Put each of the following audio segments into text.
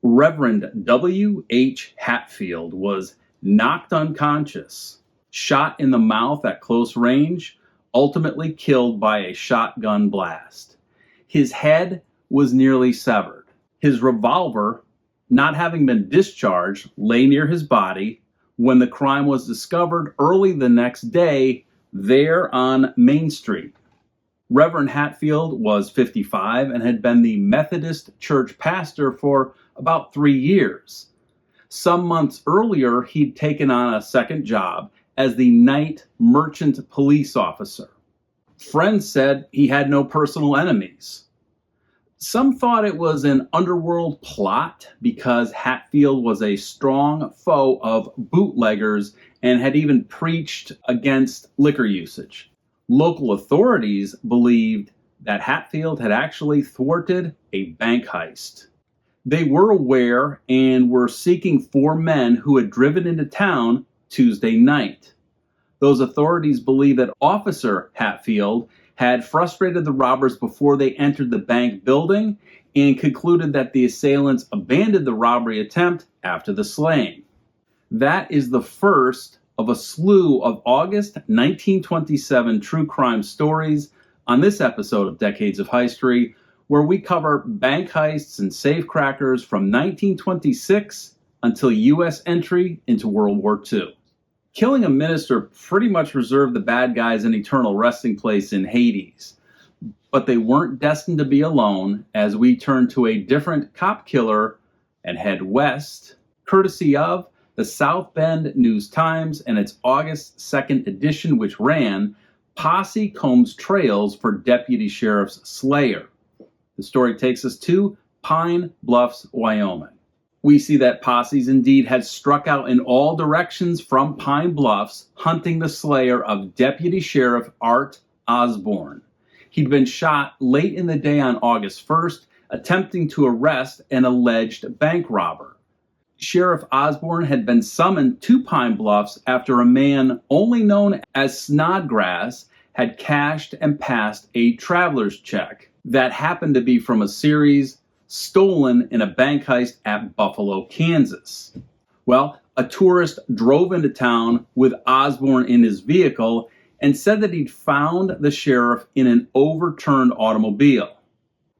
Reverend W.H. Hatfield was knocked unconscious, shot in the mouth at close range, ultimately killed by a shotgun blast. His head was nearly severed. His revolver, not having been discharged, lay near his body when the crime was discovered early the next day there on Main Street. Reverend Hatfield was 55 and had been the Methodist church pastor for about 3 years. Some months earlier, he'd taken on a second job as the night merchant police officer. Friends said he had no personal enemies. Some thought it was an underworld plot because Hatfield was a strong foe of bootleggers and had even preached against liquor usage. Local authorities believed that Hatfield had actually thwarted a bank heist. They were aware and were seeking 4 men who had driven into town Tuesday night. Those authorities believe that Officer Hatfield had frustrated the robbers before they entered the bank building and concluded that the assailants abandoned the robbery attempt after the slaying. That is the first of a slew of August 1927 true crime stories on this episode of Decades of Heistory, where we cover bank heists and safecrackers from 1926 until U.S. entry into World War II. Killing a minister pretty much reserved the bad guys an eternal resting place in Hades. But they weren't destined to be alone as we turn to a different cop killer and head west, courtesy of the South Bend News-Times and its August 2nd edition, which ran, "Posse Combs Trails for Deputy Sheriff's Slayer." The story takes us to Pine Bluffs, Wyoming. We see that posses indeed had struck out in all directions from Pine Bluffs, hunting the slayer of Deputy Sheriff Art Osborne. He'd been shot late in the day on August 1st, attempting to arrest an alleged bank robber. Sheriff Osborne had been summoned to Pine Bluffs after a man only known as Snodgrass had cashed and passed a traveler's check that happened to be from a series stolen in a bank heist at Buffalo, Kansas. Well, a tourist drove into town with Osborne in his vehicle and said that he'd found the sheriff in an overturned automobile.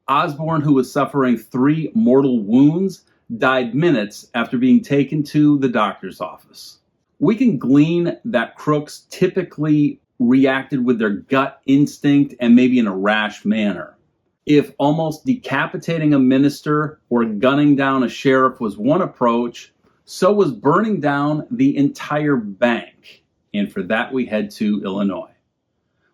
Osborne, who was suffering 3 mortal wounds, died minutes after being taken to the doctor's office. We can glean that crooks typically reacted with their gut instinct and maybe in a rash manner. If almost decapitating a minister or gunning down a sheriff was one approach, so was burning down the entire bank. And for that, we head to Illinois.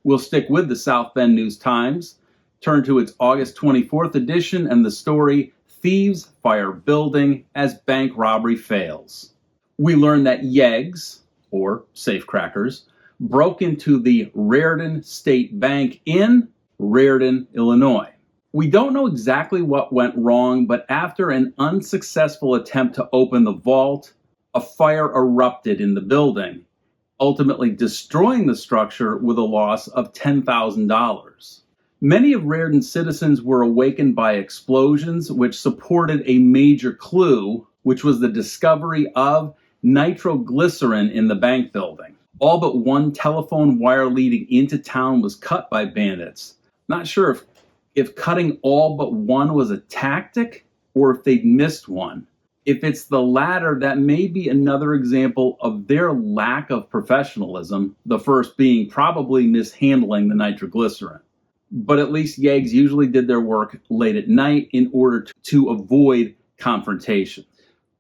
We'll stick with the South Bend News-Times, turn to its August 24th edition, and the story, "Thieves Fire Building as Bank Robbery Fails." We learn that yeggs, or safecrackers, broke into the Raritan State Bank in Raritan, Illinois. We don't know exactly what went wrong, but after an unsuccessful attempt to open the vault, a fire erupted in the building, ultimately destroying the structure with a loss of $10,000. Many of Raritan's citizens were awakened by explosions, which supported a major clue, which was the discovery of nitroglycerin in the bank building. All but one telephone wire leading into town was cut by bandits. Not sure if cutting all but one was a tactic or if they'd missed one. If it's the latter, that may be another example of their lack of professionalism, the first being probably mishandling the nitroglycerin. But at least yeggs usually did their work late at night in order to avoid confrontation.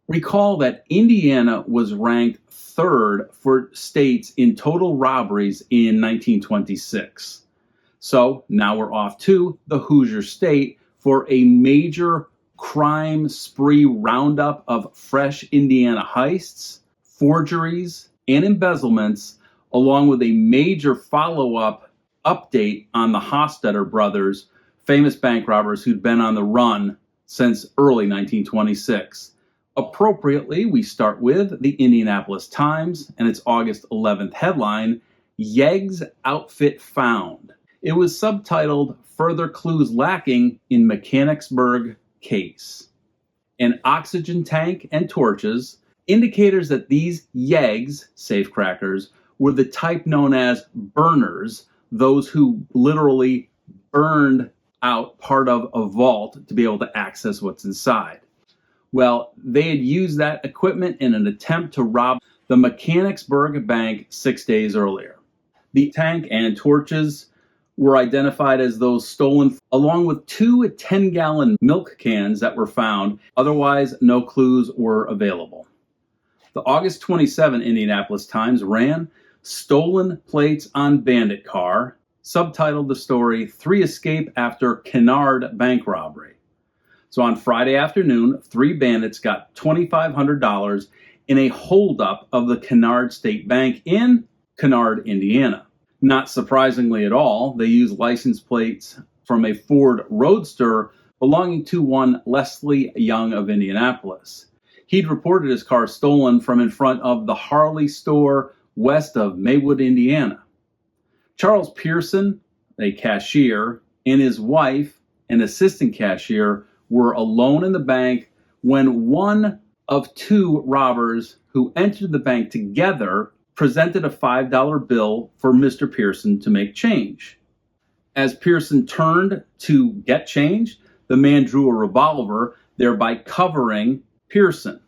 Recall that Indiana was ranked 3rd for states in total robberies in 1926. So now we're off to the Hoosier State for a major crime spree roundup of fresh Indiana heists, forgeries, and embezzlements, along with a major follow-up update on the Hostetter Brothers, famous bank robbers who'd been on the run since early 1926. Appropriately, we start with the Indianapolis Times and its August 11th headline, "Yeggs Outfit Found." It was subtitled, "Further Clues Lacking in Mechanicsburg Case." an oxygen tank, and torches, indicators that these yeggs, safecrackers, were the type known as burners, those who literally burned out part of a vault to be able to access what's inside. Well, they had used that equipment in an attempt to rob the Mechanicsburg Bank 6 days earlier. The tank and torches were identified as those stolen, along with 2 10-gallon milk cans that were found. Otherwise, no clues were available. The August 27 Indianapolis Times ran "Stolen Plates on Bandit Car," subtitled the story, "3 Escape After Kennard Bank Robbery." So on Friday afternoon, 3 bandits got $2,500 in a holdup of the Kennard State Bank in Kennard, Indiana. Not surprisingly at all, they used license plates from a Ford Roadster belonging to one Leslie Young of Indianapolis. He'd reported his car stolen from in front of the Harley store west of Maywood, Indiana. Charles Pearson, a cashier, and his wife, an assistant cashier, were alone in the bank when one of 2 robbers who entered the bank together presented a $5 bill for Mr. Pearson to make change. As Pearson turned to get change, the man drew a revolver, thereby covering Pearson.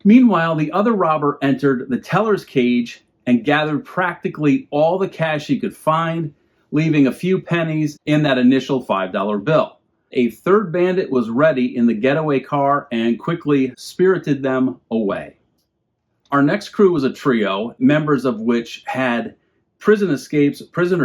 Meanwhile, the other robber entered the teller's cage and gathered practically all the cash he could find, leaving a few pennies in that initial $5 bill. A third bandit was ready in the getaway car and quickly spirited them away. Our next crew was a trio, members of which had prisoner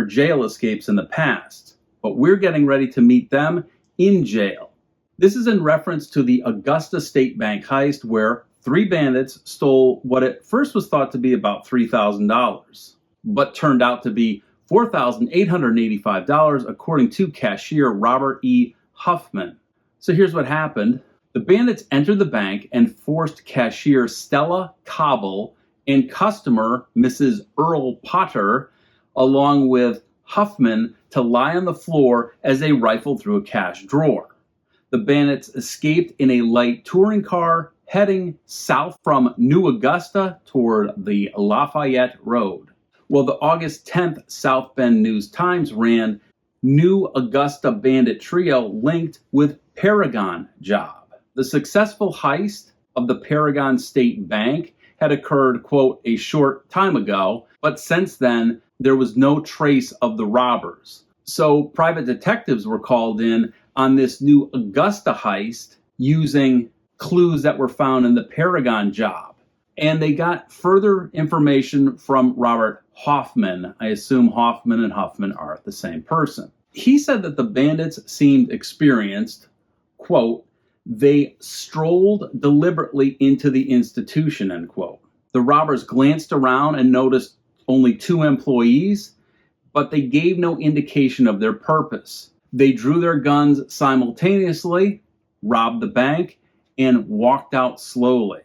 jail escapes in the past, but we're getting ready to meet them in jail. This is in reference to the Augusta State Bank heist, where 3 bandits stole what at first was thought to be about $3,000, but turned out to be $4,885, according to cashier Robert E. Huffman. So here's what happened. The bandits entered the bank and forced cashier Stella Cobble and customer Mrs. Earl Potter, along with Huffman, to lie on the floor as they rifled through a cash drawer. The bandits escaped in a light touring car heading south from New Augusta toward the Lafayette Road. Well, the August 10th South Bend News-Times ran "New Augusta Bandit Trio Linked with Paragon Job." The successful heist of the Paragon State Bank had occurred, quote, "a short time ago," but since then, there was no trace of the robbers. So private detectives were called in on this new Augusta heist using clues that were found in the Paragon job. And they got further information from Robert Hoffman. I assume Hoffman and Huffman are the same person. He said that the bandits seemed experienced, quote, "they strolled deliberately into the institution," end quote. The robbers glanced around and noticed only 2 employees, but they gave no indication of their purpose. They drew their guns simultaneously, robbed the bank, and walked out slowly.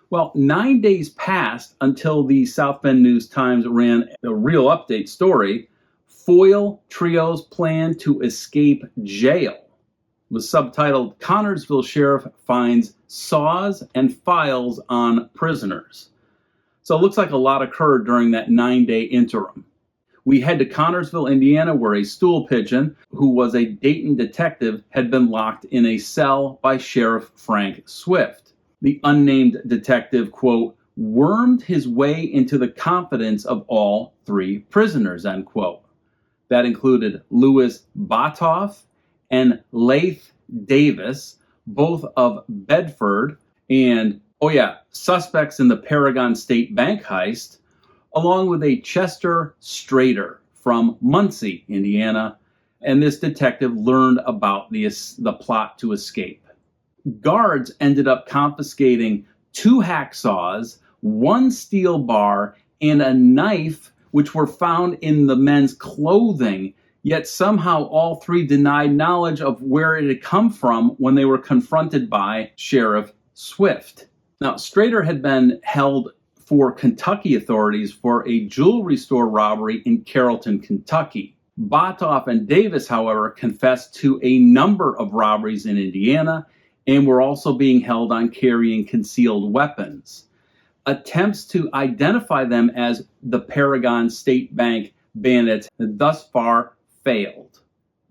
Well, 9 days passed until the South Bend News-Times ran a real update story. "Foil Trio's Plan to Escape Jail." It was subtitled, "Connersville Sheriff Finds Saws and Files on Prisoners." So it looks like a lot occurred during that 9-day interim. We head to Connersville, Indiana, where a stool pigeon, who was a Dayton detective, had been locked in a cell by Sheriff Frank Swift. The unnamed detective, quote, "wormed his way into the confidence of all 3 prisoners," end quote. That included Louis Batoff and Laith Davis, both of Bedford, and, suspects in the Paragon State Bank heist, along with a Chester Strader from Muncie, Indiana, and this detective learned about the plot to escape. Guards ended up confiscating 2 hacksaws, 1 steel bar, and a knife, which were found in the men's clothing, yet somehow all 3 denied knowledge of where it had come from when they were confronted by Sheriff Swift. Now, Strader had been held for Kentucky authorities for a jewelry store robbery in Carrollton, Kentucky. Batoff and Davis, however, confessed to a number of robberies in Indiana and were also being held on carrying concealed weapons. Attempts to identify them as the Paragon State Bank bandits thus far failed.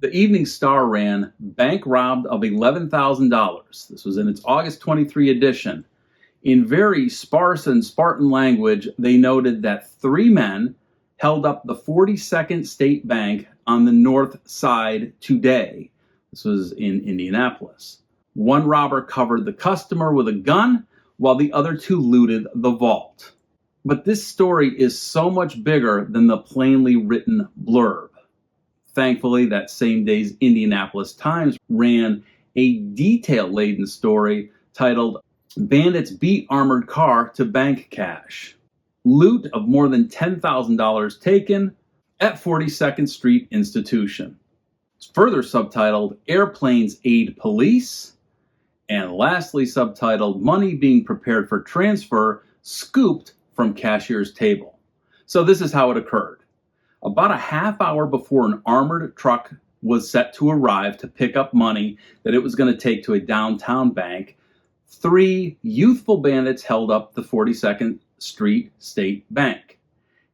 The Evening Star ran, "Bank robbed of $11,000. This was in its August 23 edition. In very sparse and Spartan language, they noted that 3 men held up the 42nd State Bank on the north side today. This was in Indianapolis. 1 robber covered the customer with a gun, while the other 2 looted the vault." But this story is so much bigger than the plainly written blurb. Thankfully, that same day's Indianapolis Times ran a detail-laden story titled, "Bandits Beat Armored Car to Bank Cash. Loot of more than $10,000 taken at 42nd Street Institution." It's further subtitled, "Airplanes Aid Police." And lastly subtitled, "Money Being Prepared for Transfer Scooped from Cashier's Table." So this is how it occurred. About a half hour before an armored truck was set to arrive to pick up money that it was going to take to a downtown bank, 3 youthful bandits held up the 42nd Street State Bank.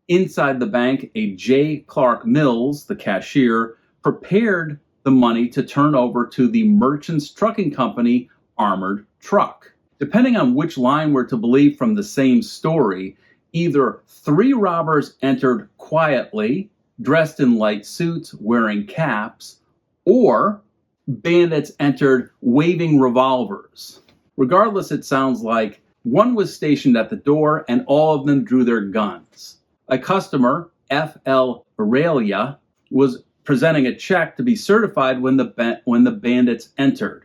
Inside the bank, a J. Clark Mills, the cashier, prepared the money to turn over to the Merchants Trucking Company armored truck. Depending on which line we're to believe from the same story, either 3 robbers entered quietly, dressed in light suits, wearing caps, or bandits entered waving revolvers. Regardless, it sounds like one was stationed at the door and all of them drew their guns. A customer, F.L. Aurelia, was presenting a check to be certified when the bandits entered.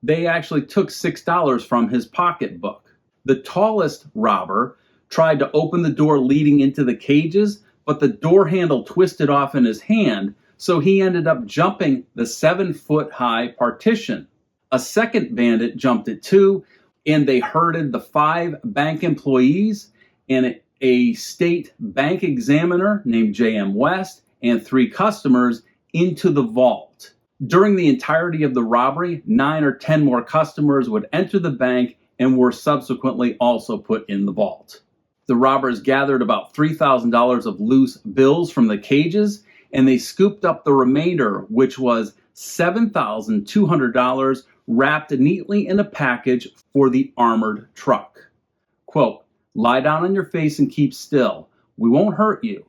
They actually took $6 from his pocketbook. The tallest robber tried to open the door leading into the cages, but the door handle twisted off in his hand, so he ended up jumping the 7-foot-high partition. A second bandit jumped it too, and they herded the 5 bank employees and a state bank examiner named J.M. West and 3 customers into the vault. During the entirety of the robbery, 9 or 10 more customers would enter the bank and were subsequently also put in the vault. The robbers gathered about $3,000 of loose bills from the cages, and they scooped up the remainder, which was $7,200 wrapped neatly in a package for the armored truck. Quote, "Lie down on your face and keep still. We won't hurt you.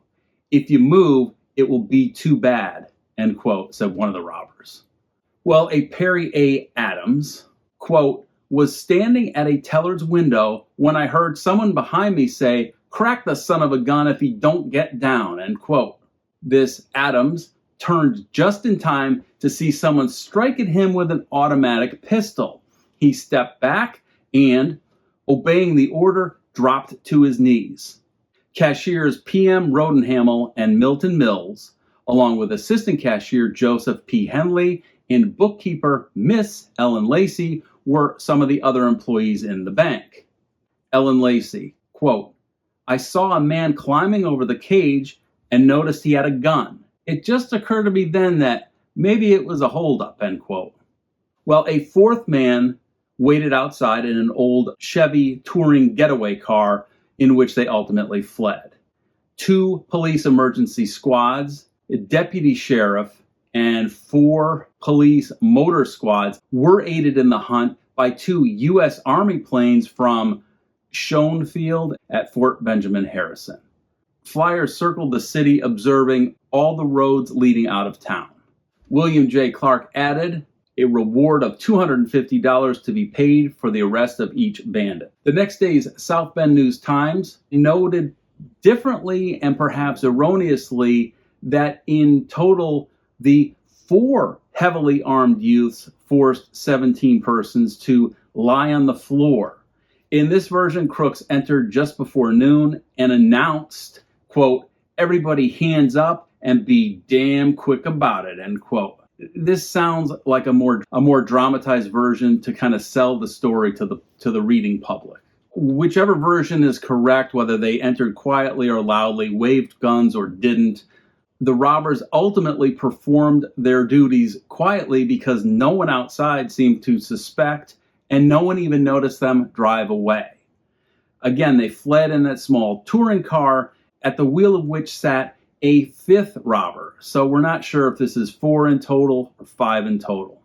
If you move, it will be too bad," end quote, said one of the robbers. Well, a Perry A. Adams, quote, "was standing at a teller's window when I heard someone behind me say, 'Crack the son of a gun if he don't get down,' end quote. This Adams turned just in time to see someone strike at him with an automatic pistol. He stepped back and, obeying the order, dropped to his knees. Cashiers P.M. Rodenhamel and Milton Mills, along with assistant cashier Joseph P. Henley and bookkeeper Miss Ellen Lacey, were some of the other employees in the bank. Ellen Lacey, quote, "I saw a man climbing over the cage and noticed he had a gun. It just occurred to me then that maybe it was a holdup," end quote. Well, a 4th man waited outside in an old Chevy touring getaway car in which they ultimately fled. 2 police emergency squads, a deputy sheriff, and 4 police motor squads were aided in the hunt by 2 U.S. Army planes from Schoenfield at Fort Benjamin Harrison. Flyers circled the city observing all the roads leading out of town. William J. Clark added a reward of $250 to be paid for the arrest of each bandit. The next day's South Bend News-Times noted differently and perhaps erroneously that in total the 4 heavily armed youths forced 17 persons to lie on the floor. In this version, crooks entered just before noon and announced, quote, "Everybody hands up and be damn quick about it," end quote. This sounds like a more dramatized version to kind of sell the story to the reading public. Whichever version is correct, whether they entered quietly or loudly, waved guns or didn't, The robbers ultimately performed their duties quietly because no one outside seemed to suspect, and no one even noticed them drive away. Again, they fled in that small touring car, at the wheel of which sat a fifth robber. So we're not sure if this is 4 in total or 5 in total.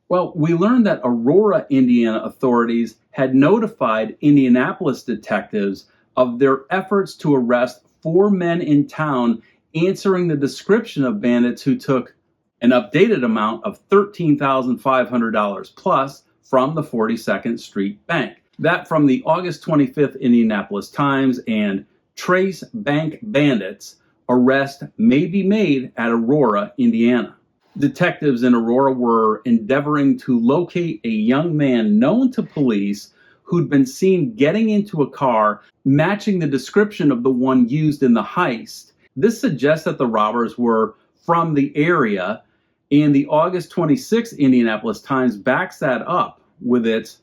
Well, we learned that Aurora, Indiana authorities had notified Indianapolis detectives of their efforts to arrest 4 men in town answering the description of bandits who took an updated amount of $13,500 plus from the 42nd Street Bank. That from the August 25th Indianapolis Times, and trace bank bandits, arrest may be made at Aurora, Indiana. Detectives in Aurora were endeavoring to locate a young man known to police who'd been seen getting into a car matching the description of the one used in the heist. This suggests that the robbers were from the area, and the August 26th Indianapolis Times backs that up with its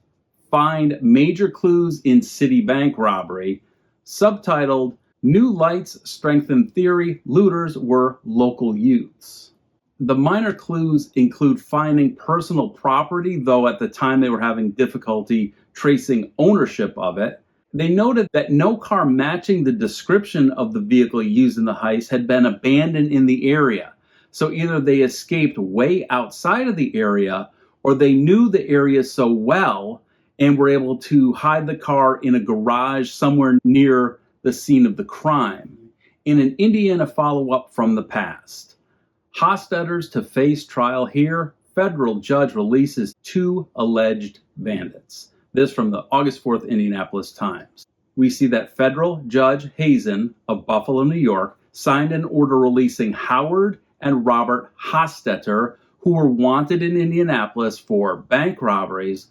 Find Major Clues in City Bank Robbery, subtitled New Lights Strengthen Theory Looters Were Local Youths. The minor clues include finding personal property, though at the time they were having difficulty tracing ownership of it. They noted that no car matching the description of the vehicle used in the heist had been abandoned in the area. So either they escaped way outside of the area, or they knew the area so well and were able to hide the car in a garage somewhere near the scene of the crime. In an Indiana follow-up from the past, Hostetters to face trial here, federal judge releases 2 alleged bandits. This from the August 4th Indianapolis Times. We see that federal Judge Hazen of Buffalo, New York, signed an order releasing Howard and Robert Hostetter, who were wanted in Indianapolis for bank robberies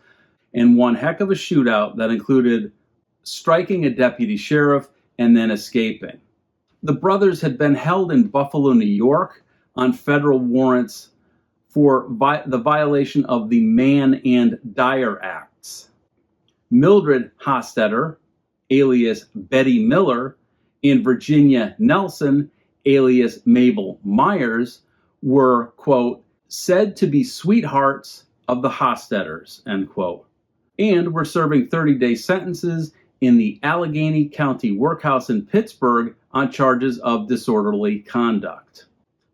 and one heck of a shootout that included striking a deputy sheriff and then escaping. The brothers had been held in Buffalo, New York on federal warrants for the violation of the Mann and Dyer Acts. Mildred Hostetter, alias Betty Miller, and Virginia Nelson, alias Mabel Myers, were, quote, said to be sweethearts of the Hostetters, end quote, and were serving 30-day sentences in the Allegheny County Workhouse in Pittsburgh on charges of disorderly conduct.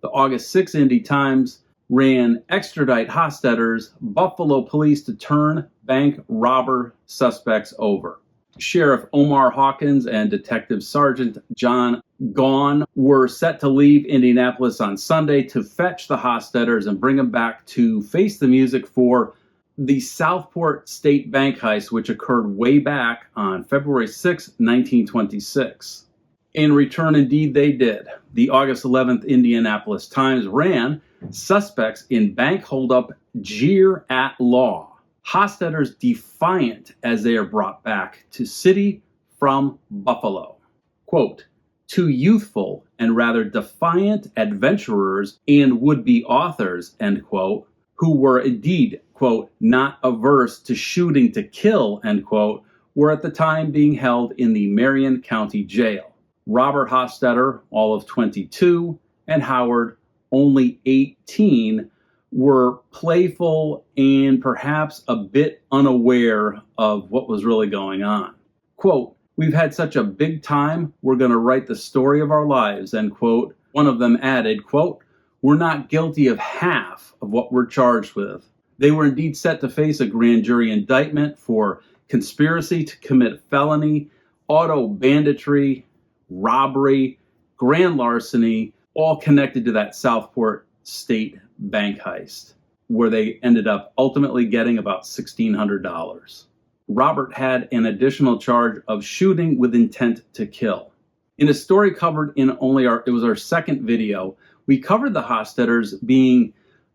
The August 6 Indy Times ran extradite Hostetters, Buffalo police to turn bank robber suspects over. Sheriff Omar Hawkins and Detective Sergeant John Gaughan were set to leave Indianapolis on Sunday to fetch the Hostetters and bring them back to face the music for the Southport State Bank heist, which occurred way back on February 6, 1926. In return, indeed, they did. The August 11th Indianapolis Times ran suspects in bank holdup jeer at law. Hostetters defiant as they are brought back to city from Buffalo. Quote, 2 youthful and rather defiant adventurers and would-be authors, end quote, who were indeed, quote, not averse to shooting to kill, end quote, were at the time being held in the Marion County Jail. Robert Hostetter, all of 22, and Howard, only 18, were playful and perhaps a bit unaware of what was really going on. Quote, we've had such a big time, we're going to write the story of our lives, end quote. One of them added, quote, we're not guilty of half of what we're charged with. They were indeed set to face a grand jury indictment for conspiracy to commit felony, auto banditry, robbery, grand larceny, all connected to that Southport State Bank heist, where they ended up ultimately getting about $1,600. Robert had an additional charge of shooting with intent to kill. In a story covered in it was our second video, we covered the Hostetters being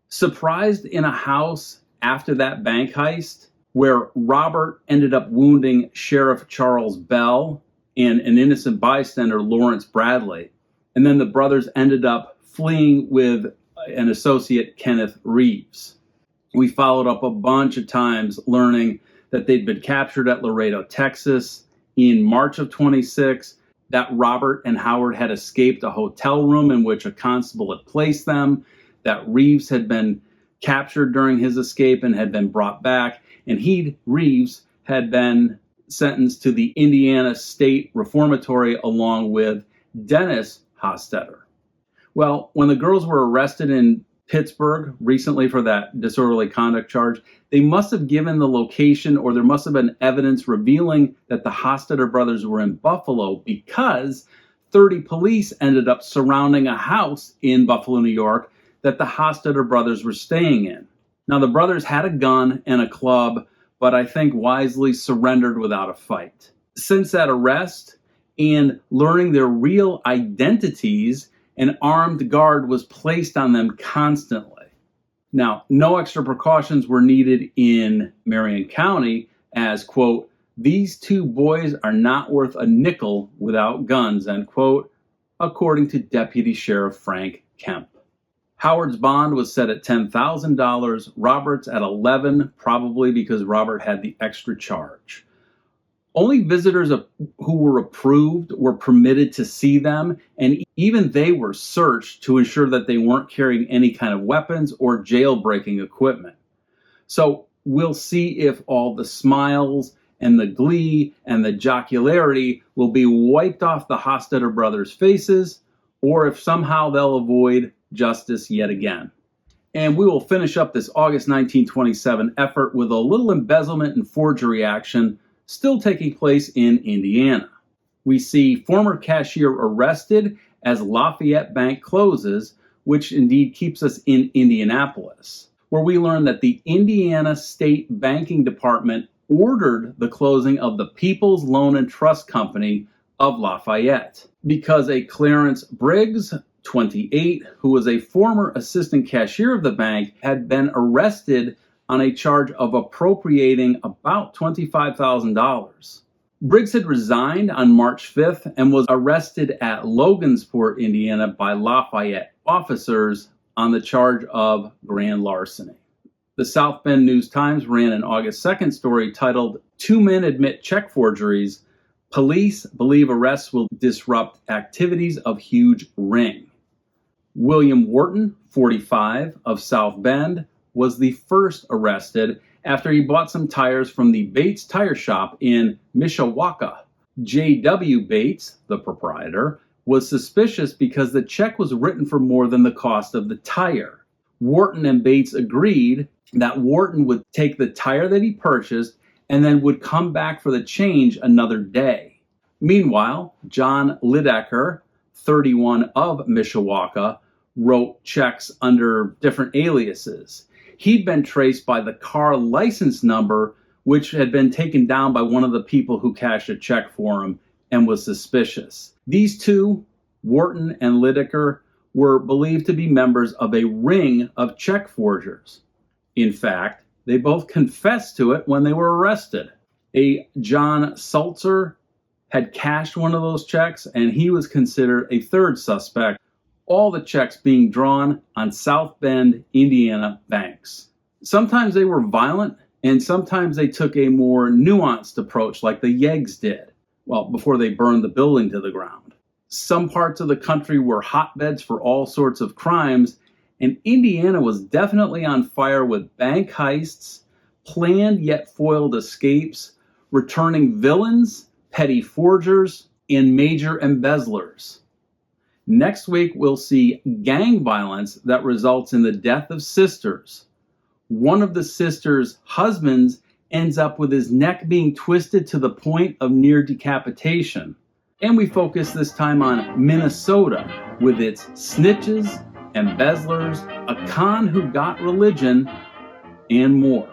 surprised in a house after that bank heist, where Robert ended up wounding Sheriff Charles Bell and an innocent bystander, Lawrence Bradley. And then the brothers ended up fleeing with an associate, Kenneth Reeves. We followed up a bunch of times learning that they'd been captured at Laredo, Texas in March of 26. that Robert and Howard had escaped a hotel room in which a constable had placed them, that Reeves had been captured during his escape and had been brought back, and Reeves had been sentenced to the Indiana State Reformatory along with Dennis Hostetter. Well, when the girls were arrested in Pittsburgh recently for that disorderly conduct charge, they must have given the location, or there must have been evidence revealing that the Hostetter brothers were in Buffalo, because 30 police ended up surrounding a house in Buffalo, New York that the Hostetter brothers were staying in. Now, the brothers had a gun and a club, but I think wisely surrendered without a fight. Since that arrest and learning their real identities, an armed guard was placed on them constantly. Now, no extra precautions were needed in Marion County as, quote, "these two boys are not worth a nickel without guns," end quote, according to Deputy Sheriff Frank Kemp. Howard's bond was set at $10,000, Robert's at $11,000, probably because Robert had the extra charge. Only visitors who were approved were permitted to see them, and even they were searched to ensure that they weren't carrying any kind of weapons or jailbreaking equipment. So we'll see if all the smiles and the glee and the jocularity will be wiped off the Hostetter brothers' faces, or if somehow they'll avoid justice yet again. And we will finish up this August 1927 effort with a little embezzlement and forgery action still taking place in Indiana. We see former cashier arrested as Lafayette Bank closes, which indeed keeps us in Indianapolis, where we learn that the Indiana State Banking Department ordered the closing of the People's Loan and Trust Company of Lafayette because a Clarence Briggs, 28, who was a former assistant cashier of the bank, had been arrested on a charge of appropriating about $25,000. Briggs had resigned on March 5th and was arrested at Logansport, Indiana by Lafayette officers on the charge of grand larceny. The South Bend News-Times ran an August 2nd story titled, "Two Men Admit Check Forgeries. Police Believe Arrests Will Disrupt Activities of Huge Ring." William Wharton, 45, of South Bend, was the first arrested after he bought some tires from the Bates Tire Shop in Mishawaka. J.W. Bates, the proprietor, was suspicious because the check was written for more than the cost of the tire. Wharton and Bates agreed that Wharton would take the tire that he purchased and then would come back for the change another day. Meanwhile, John Lidecker, 31, of Mishawaka, wrote checks under different aliases. He'd been traced by the car license number, which had been taken down by one of the people who cashed a check for him and was suspicious. These two, Wharton and Lidecker, were believed to be members of a ring of check forgers. In fact, they both confessed to it when they were arrested. A John Sulzer had cashed one of those checks, and he was considered a third suspect, all the checks being drawn on South Bend, Indiana banks. Sometimes they were violent, and sometimes they took a more nuanced approach like the yeggs did, well, before they burned the building to the ground. Some parts of the country were hotbeds for all sorts of crimes, and Indiana was definitely on fire with bank heists, planned yet foiled escapes, returning villains, petty forgers, and major embezzlers. Next week, we'll see gang violence that results in the death of sisters. One of the sisters' husbands ends up with his neck being twisted to the point of near decapitation. And we focus this time on Minnesota with its snitches, embezzlers, a con who got religion, and more.